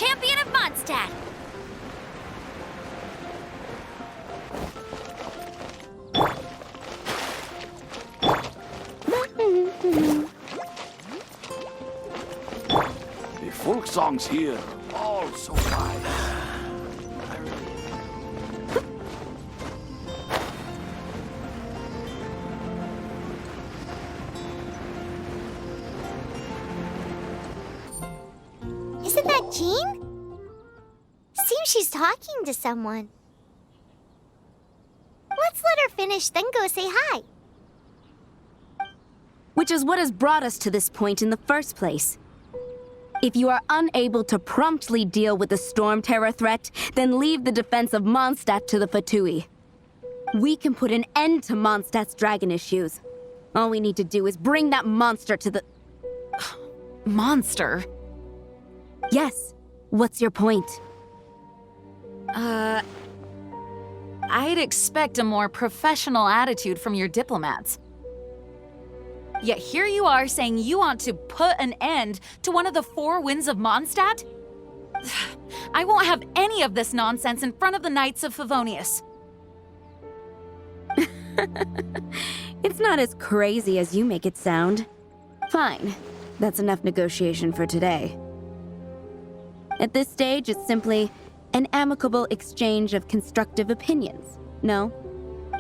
champion of Mondstadt! The folk songs here are all so nice. Isn't that Jean? Seems she's talking to someone. Let's let her finish, then go say hi. Which is what has brought us to this point in the first place. If you are unable to promptly deal with the storm terror threat, then leave the defense of Mondstadt to the Fatui. We can put an end to Mondstadt's dragon issues. All we need to do is bring that monster to the... Monster? Yes. What's your point? I'd expect a more professional attitude from your diplomats. Yet here you are saying you want to put an end to one of the four winds of Mondstadt? I won't have any of this nonsense in front of the Knights of Favonius. It's not as crazy as you make it sound. Fine. That's enough negotiation for today. At this stage, it's simply an amicable exchange of constructive opinions. No?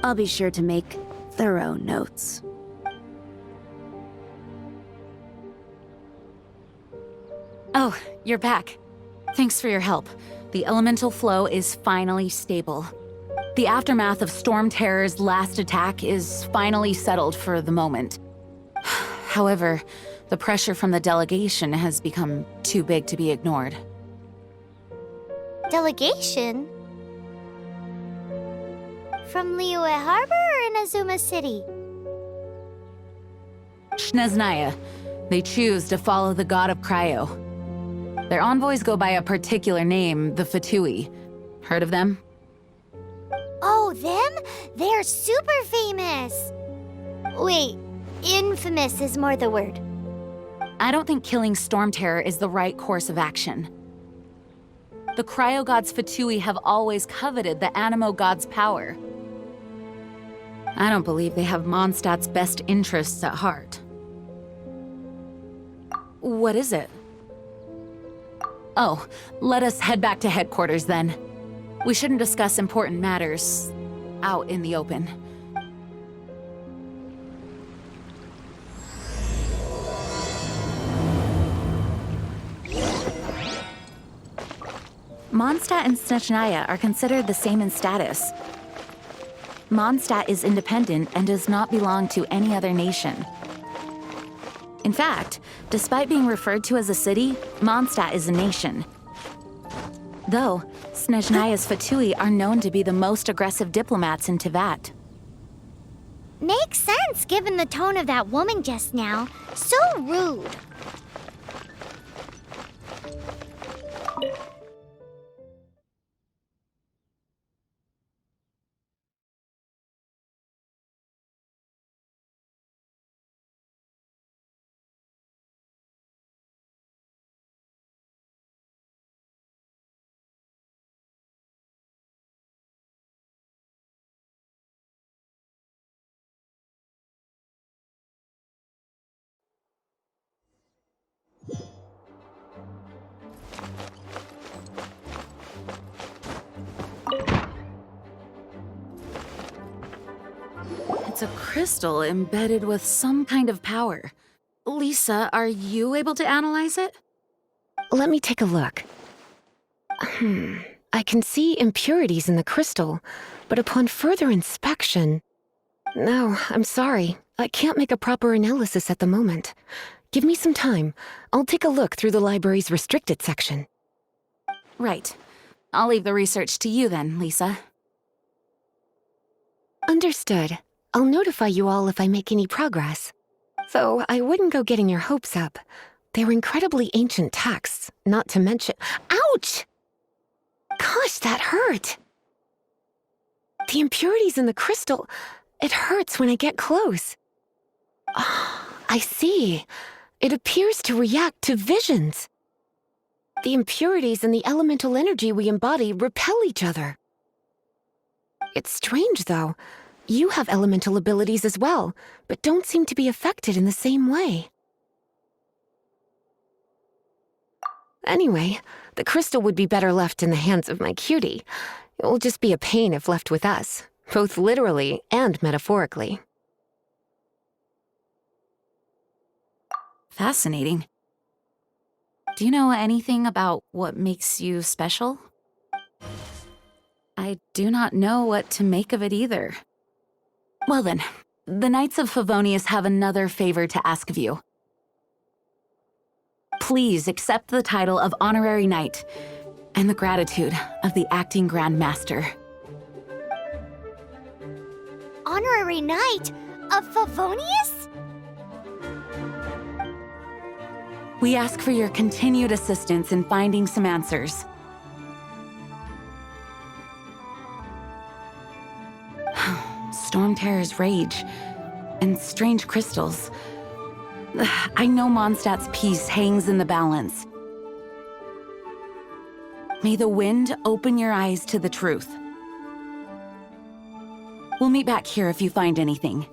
I'll be sure to make thorough notes. Oh, you're back. Thanks for your help. The elemental flow is finally stable. The aftermath of Storm Terror's last attack is finally settled for the moment. However, the pressure from the delegation has become too big to be ignored. Delegation? From Liyue Harbor or Inazuma City? Snezhnaya. They choose to follow the god of Cryo. Their envoys go by a particular name, the Fatui. Heard of them? Oh, them? They're super famous! Wait, infamous is more the word. I don't think killing Storm Terror is the right course of action. The Cryo God's Fatui have always coveted the Animo God's power. I don't believe they have Mondstadt's best interests at heart. What is it? Oh, let us head back to headquarters then. We shouldn't discuss important matters out in the open. Mondstadt and Snezhnaya are considered the same in status. Mondstadt is independent and does not belong to any other nation. In fact, despite being referred to as a city, Mondstadt is a nation. Though, Snezhnaya's Fatui are known to be the most aggressive diplomats in Teyvat. Makes sense given the tone of that woman just now. So rude. It's a crystal embedded with some kind of power. Lisa, are you able to analyze it? Let me take a look. I can see impurities in the crystal, but upon further inspection... No, I'm sorry. I can't make a proper analysis at the moment. Give me some time. I'll take a look through the library's restricted section. Right. I'll leave the research to you then, Lisa. Understood. I'll notify you all if I make any progress. Though I wouldn't go getting your hopes up. They're incredibly ancient texts, not to mention— Ouch! Gosh, that hurt! The impurities in the crystal— it hurts when I get close. I see. It appears to react to visions. The impurities and the elemental energy we embody repel each other. It's strange, though. You have elemental abilities as well, but don't seem to be affected in the same way. Anyway, the crystal would be better left in the hands of my cutie. It will just be a pain if left with us, both literally and metaphorically. Fascinating. Do you know anything about what makes you special? I do not know what to make of it either. Well then, the Knights of Favonius have another favor to ask of you. Please accept the title of Honorary Knight and the gratitude of the Acting Grand Master. Honorary Knight of Favonius? We ask for your continued assistance in finding some answers. Storm Terror's rage and strange crystals. I know Mondstadt's peace hangs in the balance. May the wind open your eyes to the truth. We'll meet back here if you find anything.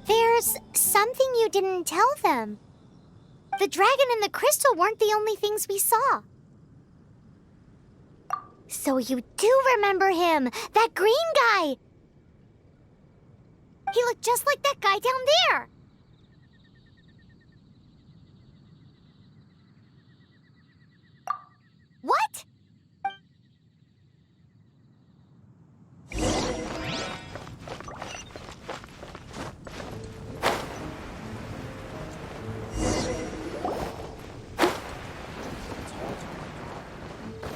There's something you didn't tell them. The dragon and the crystal weren't the only things we saw. So you do remember him, that green guy! He looked just like that guy down there! What?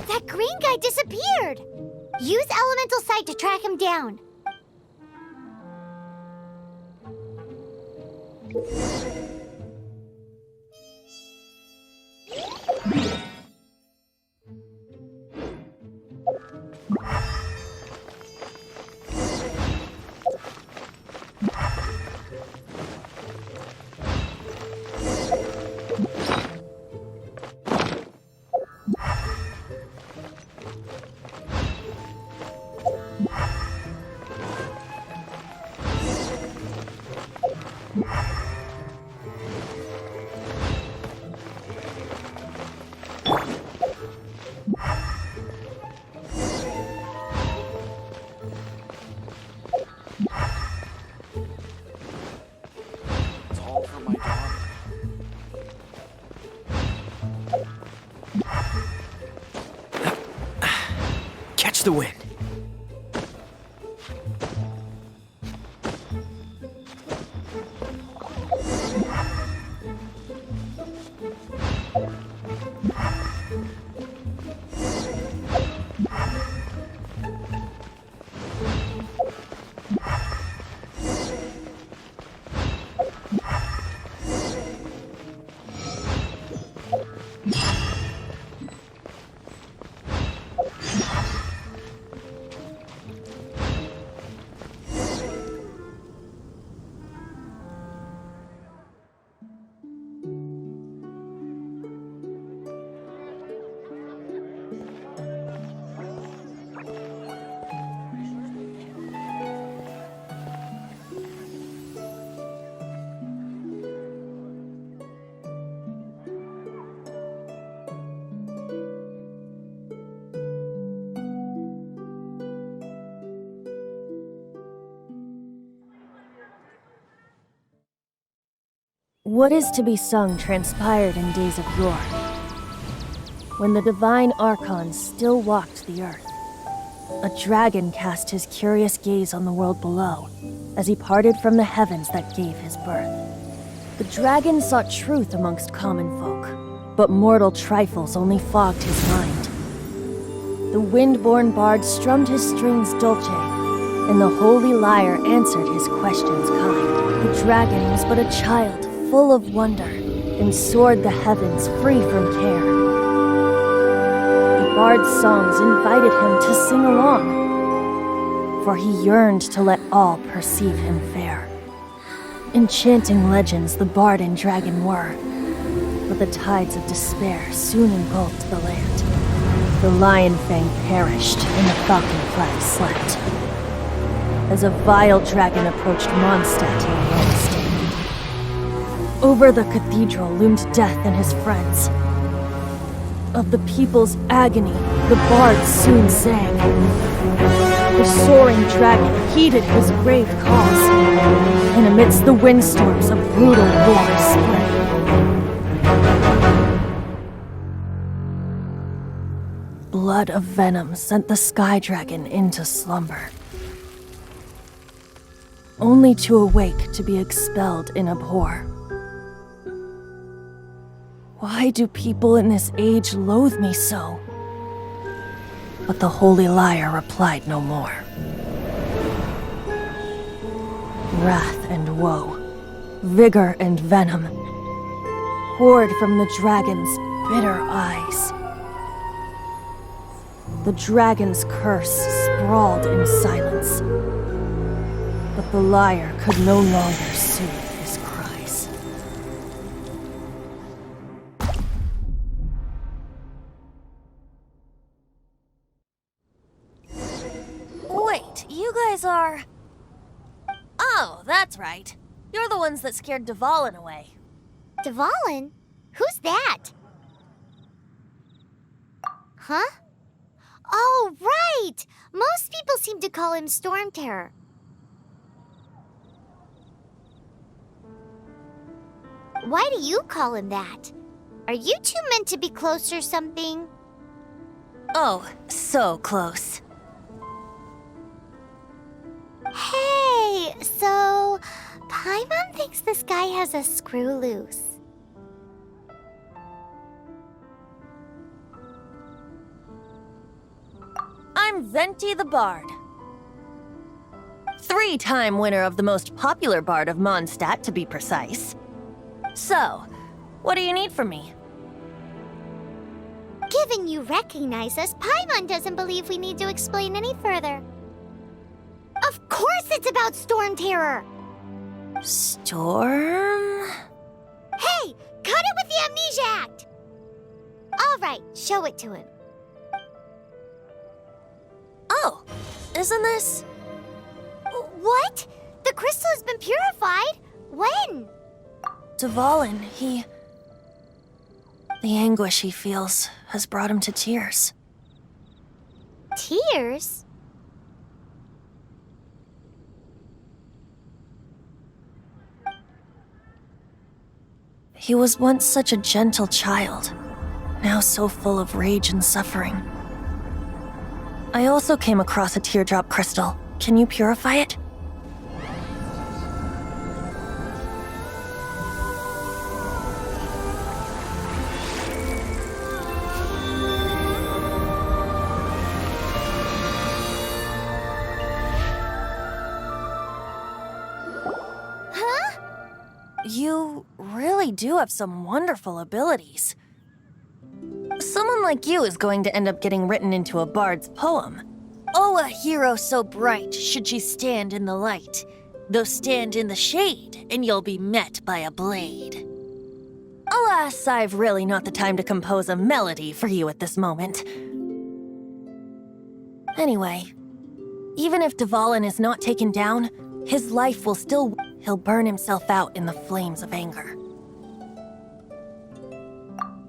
That green guy disappeared! Use Elemental Sight to track him down. It's all for my daughter. Catch the wind. What is to be sung transpired in days of yore, when the divine archons still walked the earth. A dragon cast his curious gaze on the world below, as he parted from the heavens that gave his birth. The dragon sought truth amongst common folk, but mortal trifles only fogged his mind. The wind-born bard strummed his strings dolce, and the holy lyre answered his questions kind. The dragon was but a child, full of wonder, and soared the heavens free from care. The bard's songs invited him to sing along, for he yearned to let all perceive him fair. Enchanting legends the bard and dragon were, but the tides of despair soon engulfed the land. The lion fang perished, and the falcon-clad slept, as a vile dragon approached Mondstadt in West. Over the cathedral loomed death and his friends. Of the people's agony, the bard soon sang. The soaring dragon heeded his grave calls, and amidst the windstorms a brutal war spread. Blood of venom sent the sky dragon into slumber, only to awake to be expelled in abhor. Why do people in this age loathe me so? But the holy lyre replied no more. Wrath and woe, vigor and venom, poured from the dragon's bitter eyes. The dragon's curse sprawled in silence, but the lyre could no longer soothe his cries. Wait, you guys are... Oh, that's right. You're the ones that scared Dvalin away. Dvalin? Who's that? Huh? Oh, right! Most people seem to call him Storm Terror. Why do you call him that? Are you two meant to be close or something? Oh, so close. Hey, so Paimon thinks this guy has a screw loose. I'm Venti the Bard. 3-time winner of the most popular bard of Mondstadt, to be precise. So, what do you need from me? Given you recognize us, Paimon doesn't believe we need to explain any further. Of course it's about Storm Terror! Storm? Hey, cut it with the Amnesia Act! Alright, show it to him. Oh, isn't this... What? The crystal has been purified? When? Dvalin, the anguish he feels has brought him to tears. Tears? He was once such a gentle child, now so full of rage and suffering. I also came across a teardrop crystal. Can you purify it? Huh? You really do have some wonderful abilities. Someone like you is going to end up getting written into a bard's poem. Oh, a hero so bright should she stand in the light, though stand in the shade, and you'll be met by a blade. Alas, I've really not the time to compose a melody for you at this moment. Anyway, even if Dvalin is not taken down, his life will still... He'll burn himself out in the flames of anger.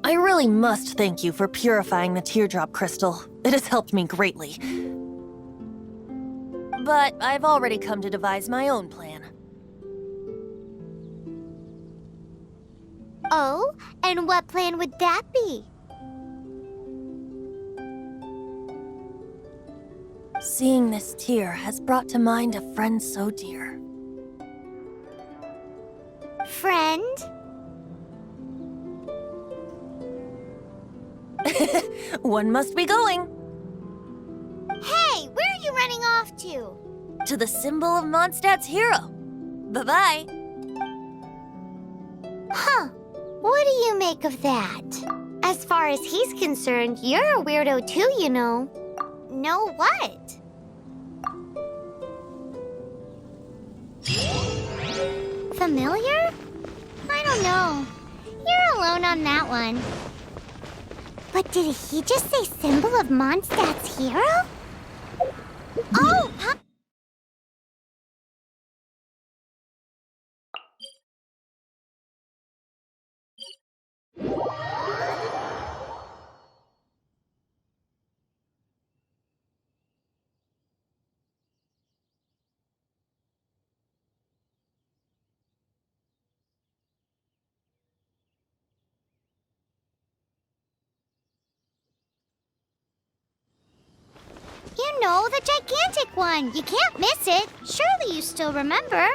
I really must thank you for purifying the teardrop crystal. It has helped me greatly. But I've already come to devise my own plan. Oh, and what plan would that be? Seeing this tear has brought to mind a friend so dear. Friend? One must be going. Hey, where are you running off to? To the symbol of Mondstadt's hero. Bye-bye. Huh. What do you make of that? As far as he's concerned, you're a weirdo too, you know. Know what? Familiar? I don't know. You're alone on that one. But did he just say symbol of Mondstadt's hero? Oh, huh? You know, the gigantic one. You can't miss it. Surely you still remember.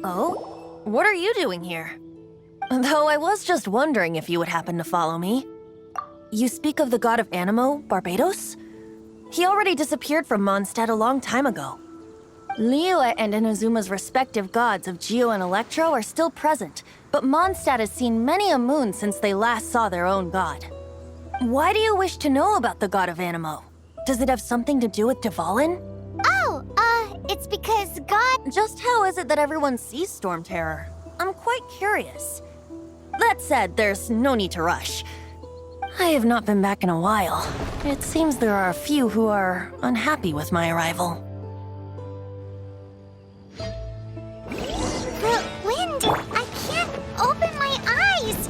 Oh? What are you doing here? Though I was just wondering if you would happen to follow me. You speak of the god of Animo, Barbados? He already disappeared from Mondstadt a long time ago. Liyue and Inazuma's respective gods of Geo and Electro are still present, but Mondstadt has seen many a moon since they last saw their own god. Why do you wish to know about the god of Animo? Does it have something to do with Dvalin? Oh, it's because God... Just how is it that everyone sees Storm Terror? I'm quite curious. That said, there's no need to rush. I have not been back in a while. It seems there are a few who are unhappy with my arrival. The wind! I can't open my eyes!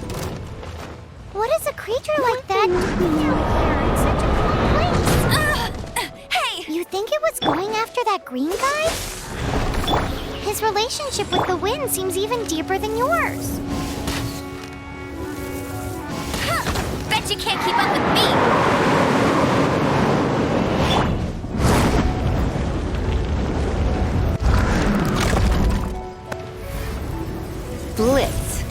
What is a creature like that doing here in such a cold place? Hey! You think it was going after that green guy? His relationship with the wind seems even deeper than yours. Bet you can't keep up with me! Blitz.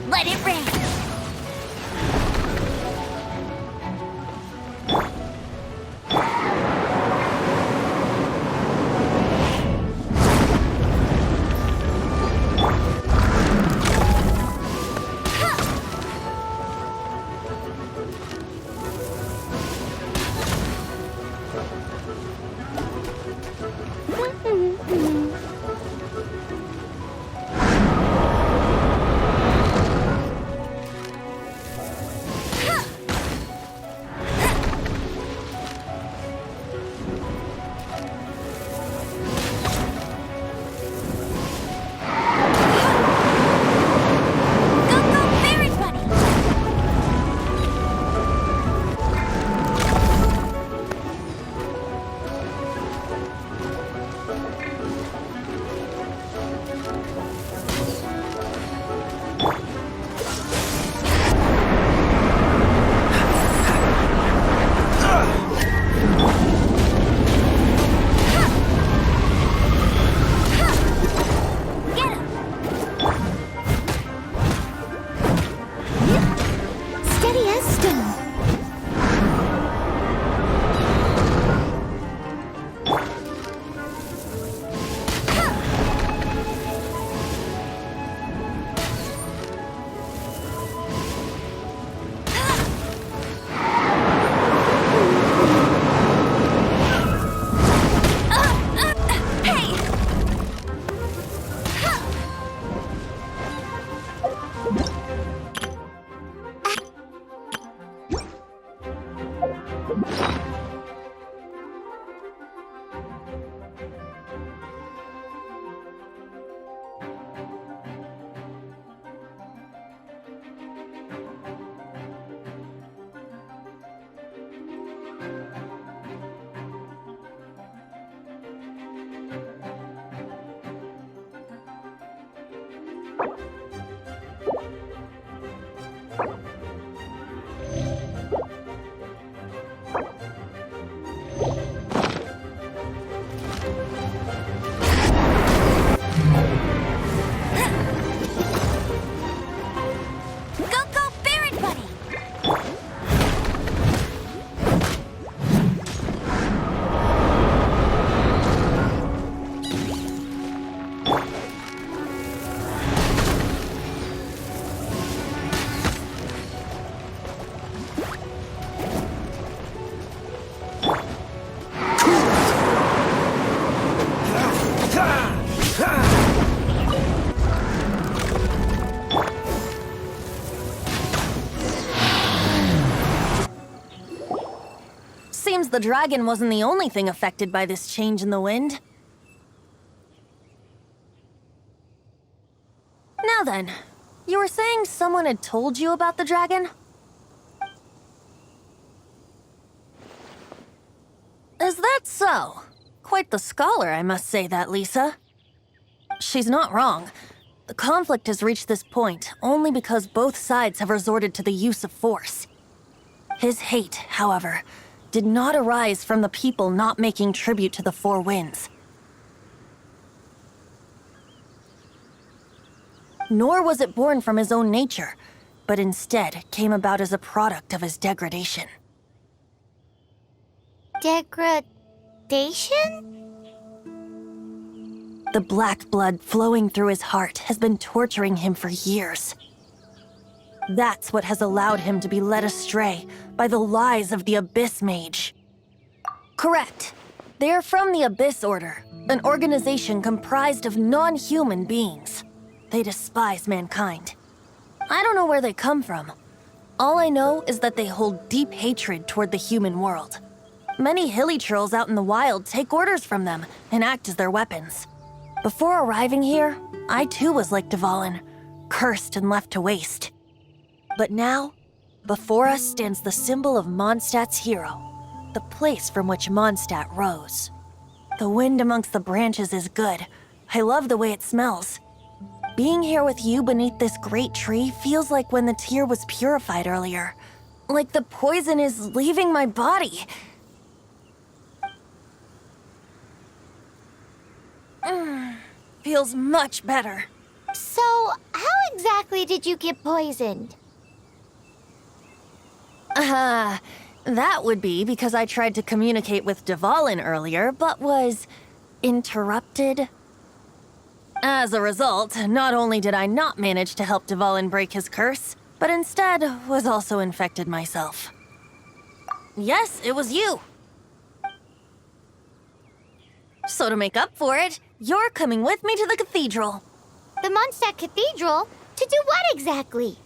Let it rain! the dragon wasn't the only thing affected by this change in the wind. Now then, you were saying someone had told you about the dragon? Is that so? Quite the scholar, I must say that, Lisa. She's not wrong. The conflict has reached this point only because both sides have resorted to the use of force. His hate, however, did not arise from the people not making tribute to the Four Winds. Nor was it born from his own nature, but instead came about as a product of his degradation. Degradation? The black blood flowing through his heart has been torturing him for years. That's what has allowed him to be led astray by the lies of the Abyss Mage. Correct. They are from the Abyss Order, an organization comprised of non-human beings. They despise mankind. I don't know where they come from. All I know is that they hold deep hatred toward the human world. Many hilly trolls out in the wild take orders from them and act as their weapons. Before arriving here, I too was like Dvalin, cursed and left to waste. But now, before us stands the symbol of Mondstadt's hero, the place from which Mondstadt rose. The wind amongst the branches is good. I love the way it smells. Being here with you beneath this great tree feels like when the tear was purified earlier. Like the poison is leaving my body. Feels much better. So, how exactly did you get poisoned? That would be because I tried to communicate with Dvalin earlier, but was interrupted. As a result, not only did I not manage to help Dvalin break his curse, but instead was also infected myself. Yes, it was you. So to make up for it, you're coming with me to the cathedral. The Mondstadt Cathedral? To do what exactly?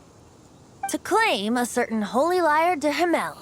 To claim a certain holy lyre de Himmel.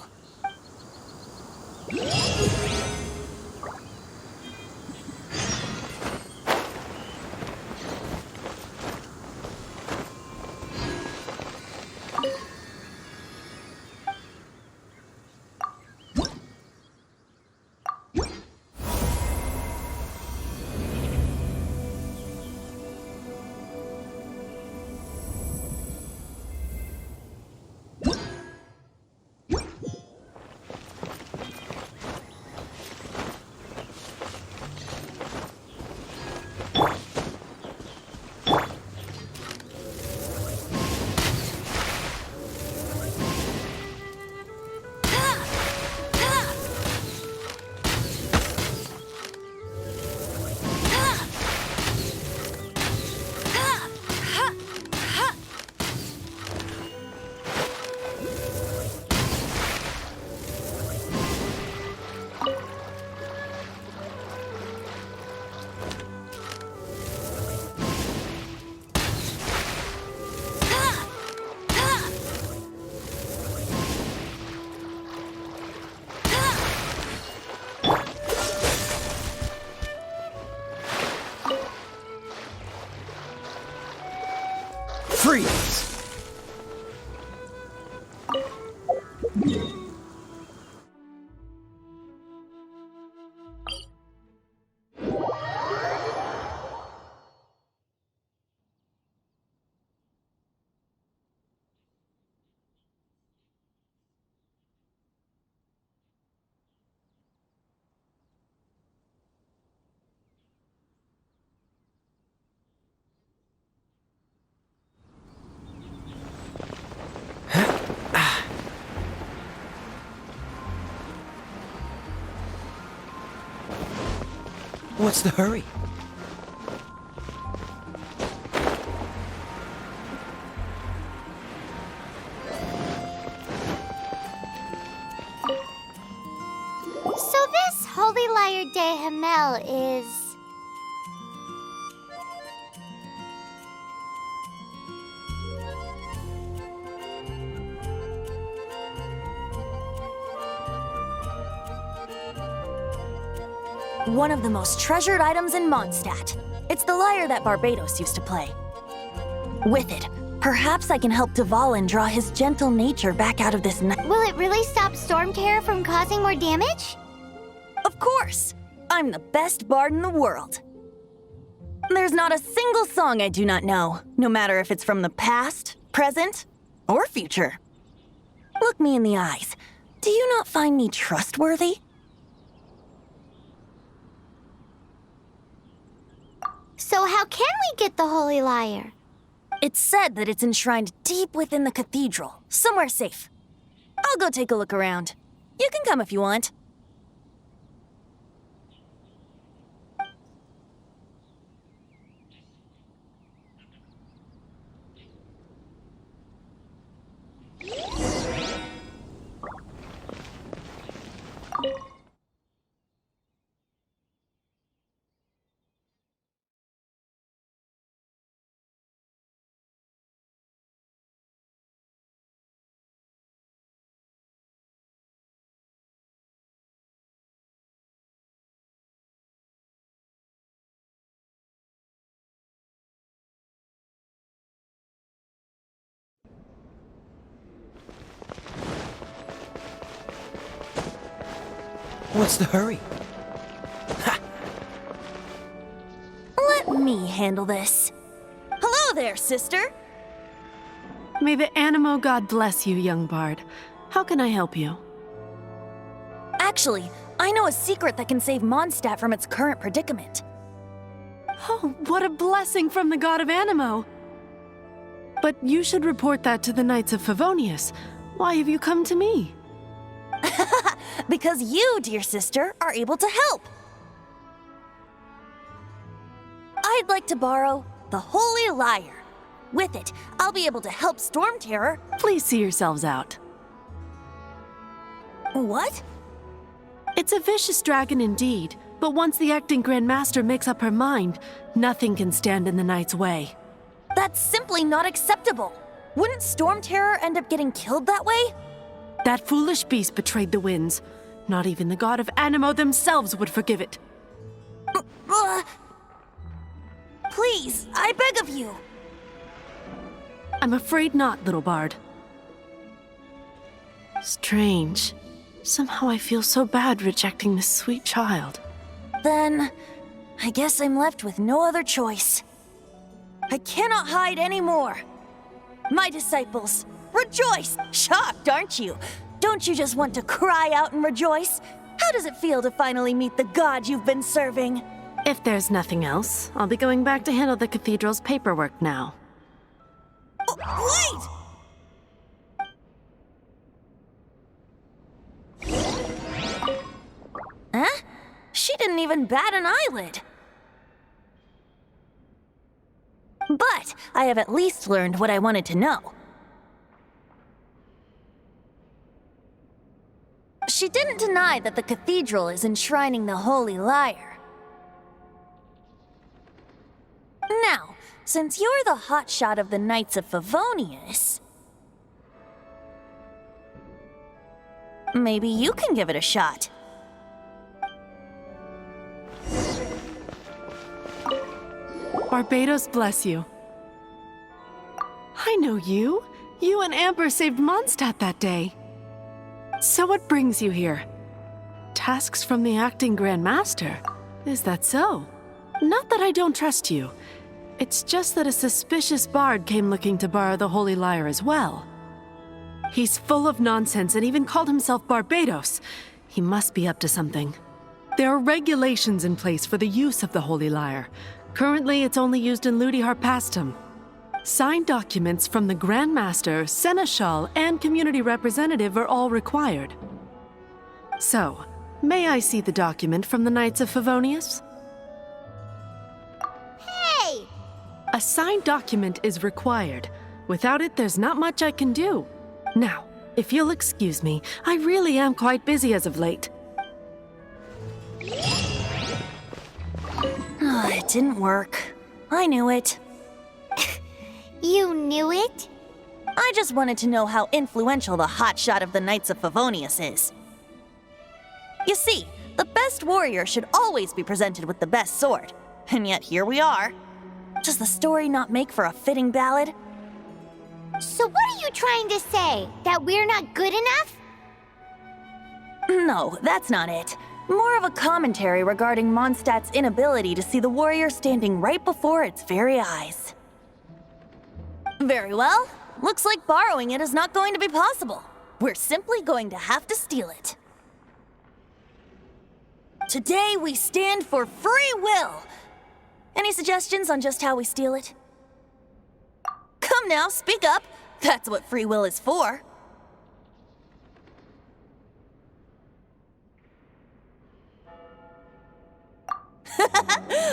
Freeze! What's the hurry? So this Holy Lyre de Himmel is... one of the most treasured items in Mondstadt. It's the lyre that Barbados used to play. With it, perhaps I can help Dvalin draw his gentle nature back out of this night. Will it really stop Storm Terror from causing more damage? Of course! I'm the best bard in the world. There's not a single song I do not know, no matter if it's from the past, present, or future. Look me in the eyes. Do you not find me trustworthy? So how can we get the Holy Lyre? It's said that it's enshrined deep within the cathedral, somewhere safe. I'll go take a look around. You can come if you want. What's the hurry? Let me handle this. Hello there, sister! May the Animo God bless you, young bard. How can I help you? Actually, I know a secret that can save Mondstadt from its current predicament. Oh, what a blessing from the god of Animo! But you should report that to the Knights of Favonius. Why have you come to me? Because you, dear sister, are able to help. I'd like to borrow the Holy Lyre. With it, I'll be able to help Storm Terror. Please see yourselves out. What? It's a vicious dragon indeed, but once the acting Grand Master makes up her mind, nothing can stand in the Knight's way. That's simply not acceptable. Wouldn't Storm Terror end up getting killed that way? That foolish beast betrayed the winds. Not even the god of Animo themselves would forgive it. Please, I beg of you. I'm afraid not, little bard. Strange. Somehow I feel so bad rejecting this sweet child. Then, I guess I'm left with no other choice. I cannot hide anymore. My disciples, rejoice! Shocked, aren't you? Don't you just want to cry out and rejoice? How does it feel to finally meet the god you've been serving? If there's nothing else, I'll be going back to handle the cathedral's paperwork now. Wait! Huh? She didn't even bat an eyelid. But I have at least learned what I wanted to know. She didn't deny that the cathedral is enshrining the Holy Lyre. Now, since you're the hotshot of the Knights of Favonius, maybe you can give it a shot. Barbados bless you. I know you. You and Amber saved Mondstadt that day. So what brings you here? Tasks from the acting Grand Master? Is that so? Not that I don't trust you. It's just that a suspicious bard came looking to borrow the Holy Lyre as well. He's full of nonsense and even called himself Barbados. He must be up to something. There are regulations in place for the use of the Holy Lyre. Currently, it's only used in Ludi Harpastum. Signed documents from the Grand Master, Seneschal, and community representative are all required. So, may I see the document from the Knights of Favonius? Hey! A signed document is required. Without it, there's not much I can do. Now, if you'll excuse me, I really am quite busy as of late. It didn't work. I knew it. You knew it? I just wanted to know how influential the hotshot of the Knights of Favonius is. You see, The best warrior should always be presented with the best sword. And yet here we are. Does the story not make for a fitting ballad? So what are you trying to say? That we're not good enough? No, that's not it. More of a commentary regarding Mondstadt's inability to see the warrior standing right before its very eyes. Very well. Looks like borrowing it is not going to be possible. We're simply going to have to steal it. Today we stand for free will. Any suggestions on just how we steal it? Come now, speak up. That's what free will is for.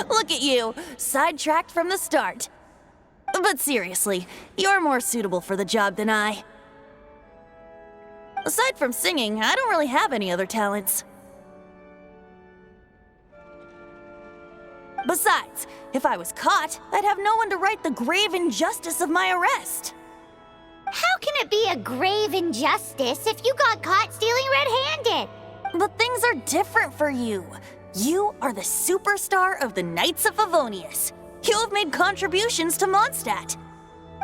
Look at you, sidetracked from the start. But seriously, you're more suitable for the job than I. Aside from singing, I don't really have any other talents. Besides, if I was caught, I'd have no one to right the grave injustice of my arrest. How can it be a grave injustice if you got caught stealing red-handed? But things are different for you. You are the superstar of the Knights of Favonius. You have made contributions to Mondstadt.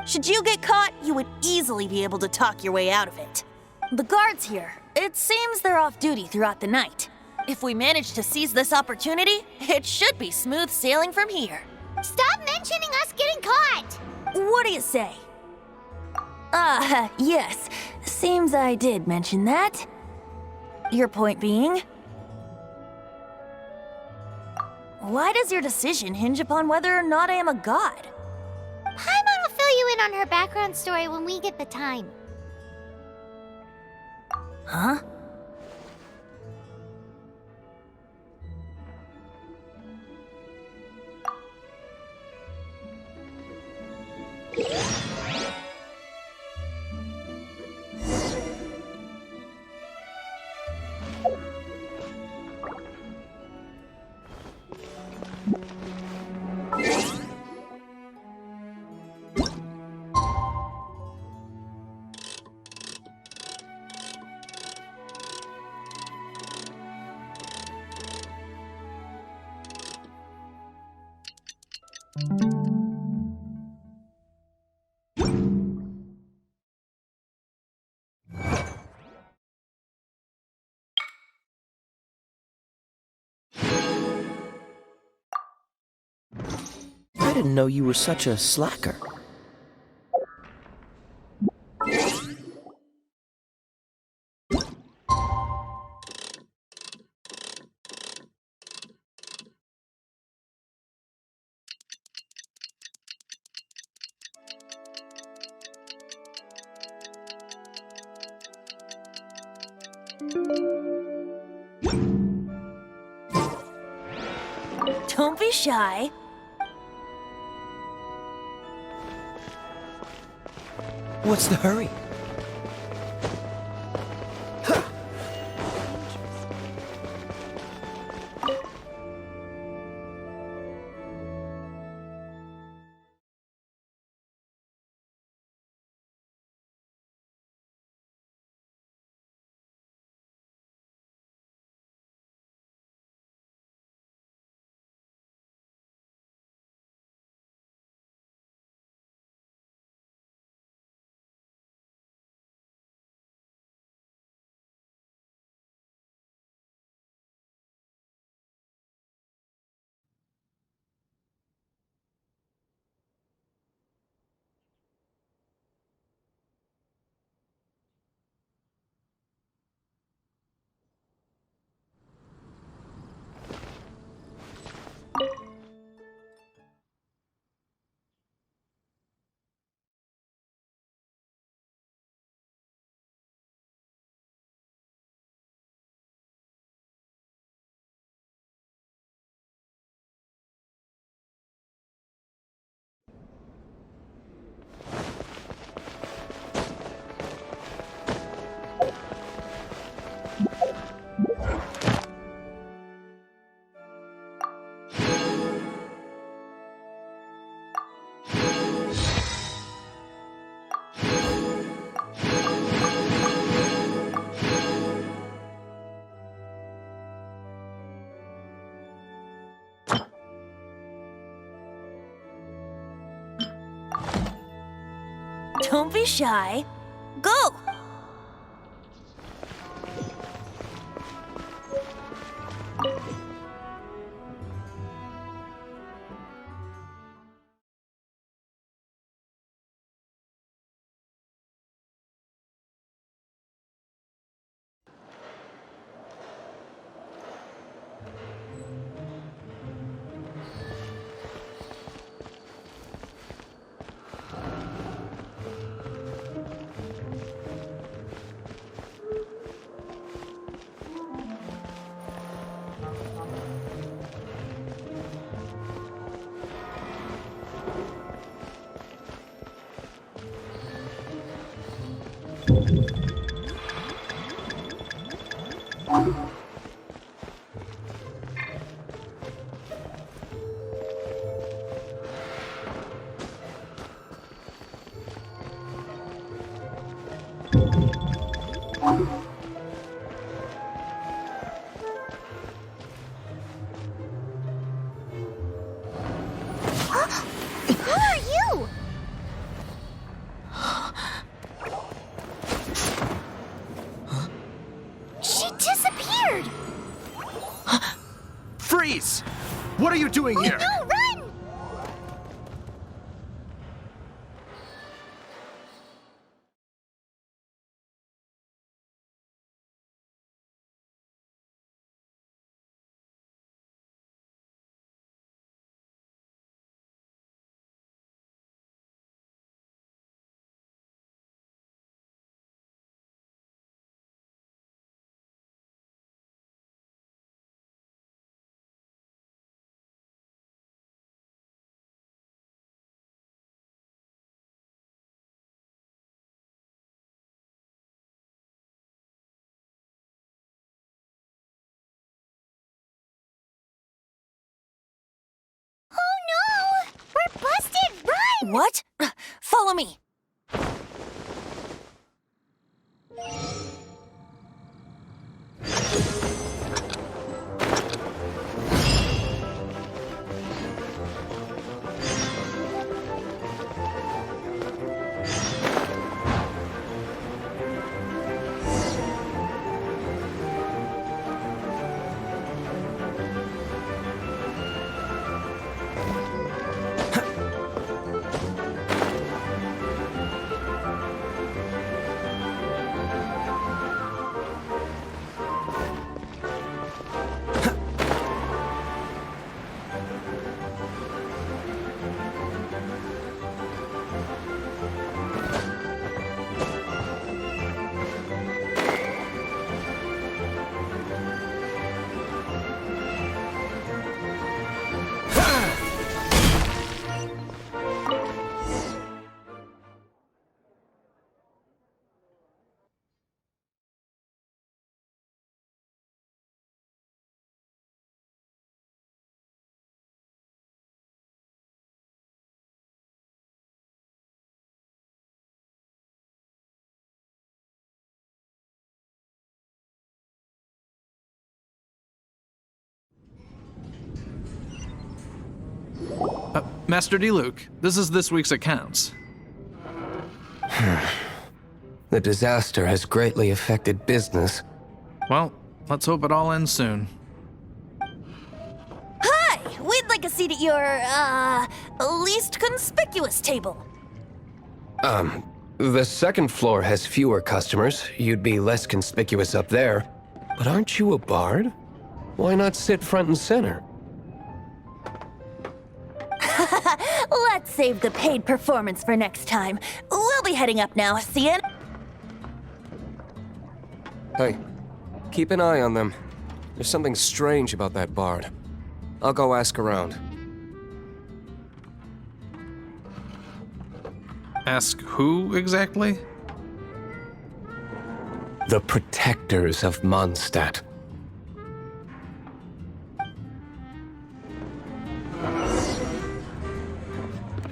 Should you get caught, you would easily be able to talk your way out of it. The guards here, it seems they're off duty throughout the night. If we manage to seize this opportunity, it should be smooth sailing from here. Stop mentioning us getting caught! What do you say? Yes. Seems I did mention that. Your point being? Why does your decision hinge upon whether or not I am a god? Paimon will fill you in on her background story when we get the time. Huh? I didn't know you were such a slacker. Don't be shy. What's the hurry? Don't be shy. Go! Who are you? She disappeared! Freeze! What are you doing here? No, run! Oh no! We're busted! Run! What? Follow me. Master D-Luke, this is this week's accounts. The disaster has greatly affected business. Well, let's hope it all ends soon. Hi! We'd like a seat at your, least conspicuous table. The second floor has fewer customers. You'd be less conspicuous up there. But aren't you a bard? Why not sit front and center? Let's save the paid performance for next time. We'll be heading up now. See ya. Hey, keep an eye on them. There's something strange about that bard. I'll go ask around. Ask who exactly? The protectors of Mondstadt.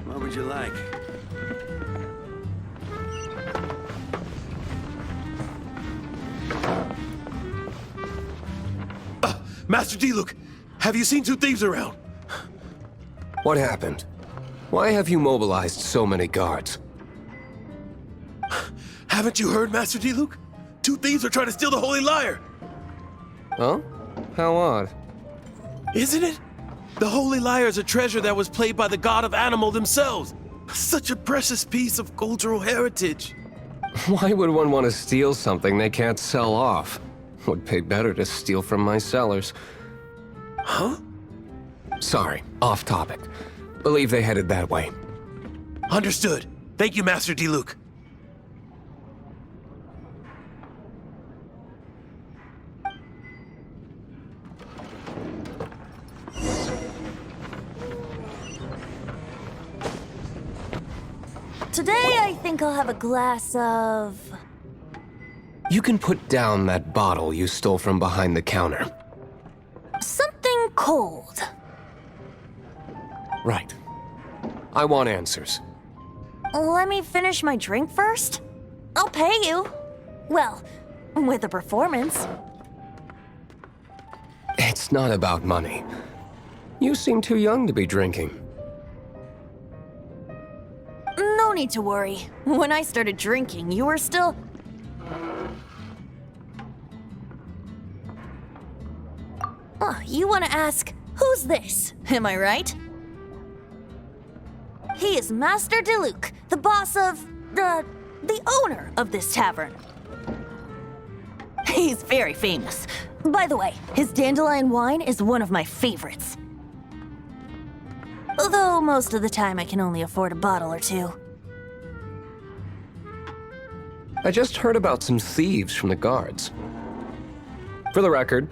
What would you like? Master D-Luke, have you seen two thieves around? What happened? Why have you mobilized so many guards? Haven't you heard, Master D-Luke? 2 thieves are trying to steal the Holy Lyre! Oh? How odd. Isn't it? The Holy Lyre is a treasure that was played by the god of animal themselves. Such a precious piece of cultural heritage. Why would one want to steal something they can't sell off? Would pay better to steal from my sellers. Huh? Sorry, off topic. Believe they headed that way. Understood. Thank you, Master D-Luke. Today, I think I'll have a glass of... You can put down that bottle you stole from behind the counter. something cold. Right. I want answers. Let me finish my drink first. I'll pay you. Well, with a performance. It's not about money. You seem too young to be drinking. No need to worry. When I started drinking, you were still... Oh, you want to ask, who's this? Am I right? He is Master Diluc, the boss of... the owner of this tavern. He's very famous. By the way, his dandelion wine is one of my favorites. Although most of the time I can only afford a bottle or two. I just heard about some thieves from the guards. For the record,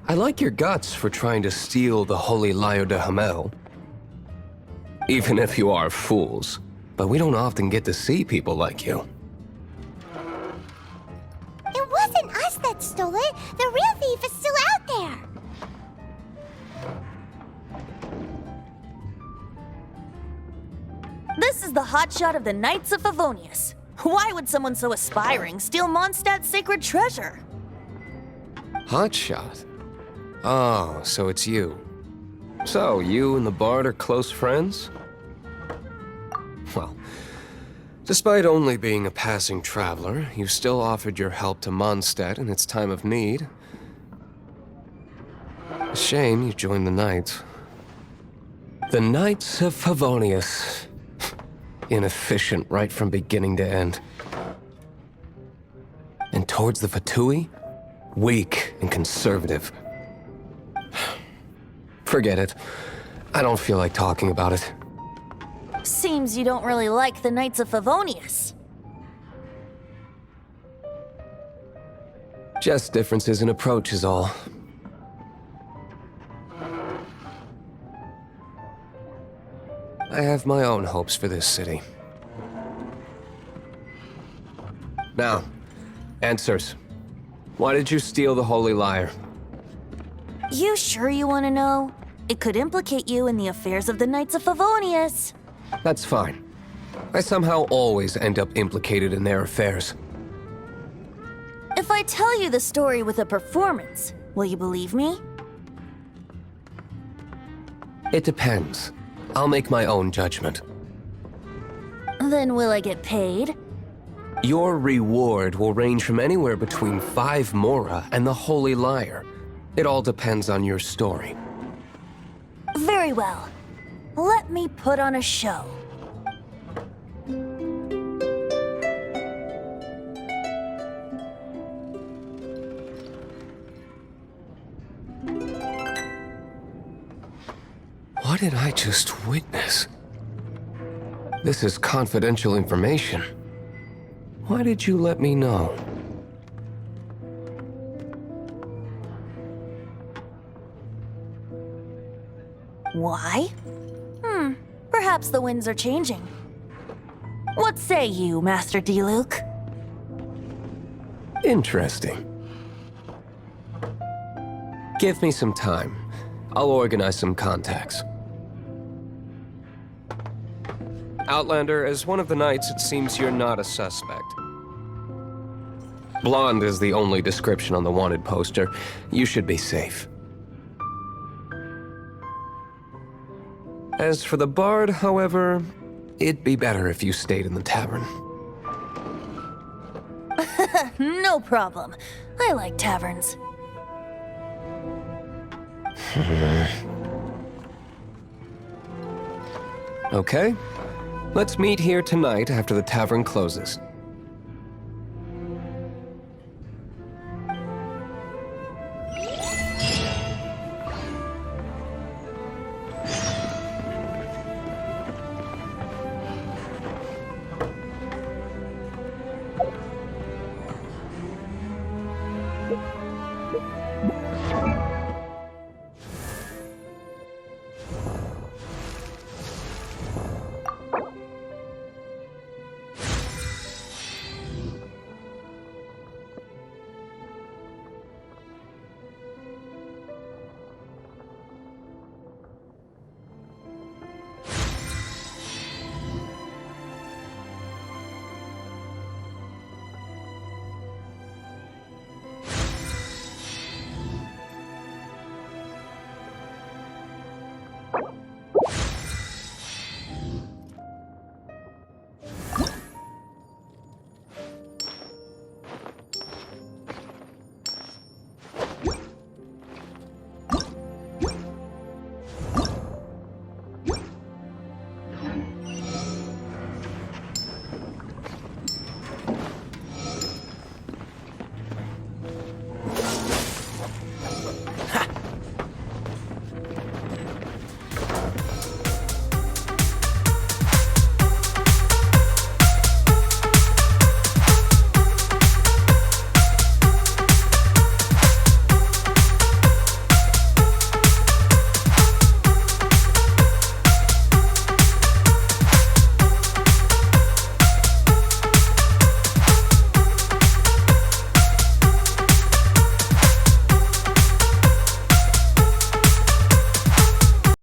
I like your guts for trying to steal the Holy Lyre de Hamel. Even if you are fools, but we don't often get to see people like you. It wasn't us that stole it. The real thief is still out there. This is the hotshot of the Knights of Favonius. Why would someone so aspiring steal Mondstadt's sacred treasure? Hotshot? Oh, so it's you. So, you and the Bard are close friends? Well, despite only being a passing traveler, you still offered your help to Mondstadt in its time of need. A shame you joined the Knights. The Knights of Favonius. Inefficient right from beginning to end. And towards the Fatui, weak and conservative. Forget it. I don't feel like talking about it. Seems you don't really like the Knights of Favonius. Just differences in approach is all. I have my own hopes for this city. Now, answers. Why did you steal the Holy Lyre? You sure you want to know? It could implicate you in the affairs of the Knights of Favonius. That's fine. I somehow always end up implicated in their affairs. If I tell you the story with a performance, will you believe me? It depends. I'll make my own judgment. Then will I get paid? Your reward will range from anywhere between 5 Mora and the Holy Lyre. It all depends on your story. Very well. Let me put on a show. What did I just witness? This is confidential information. Why did you let me know? Why? Perhaps the winds are changing. What say you, Master Diluc? Interesting. Give me some time. I'll organize some contacts. Outlander, as one of the Knights, it seems you're not a suspect. Blonde is the only description on the wanted poster. You should be safe. As for the Bard, however, it'd be better if you stayed in the tavern. No problem. I like taverns. Okay. Let's meet here tonight after the tavern closes.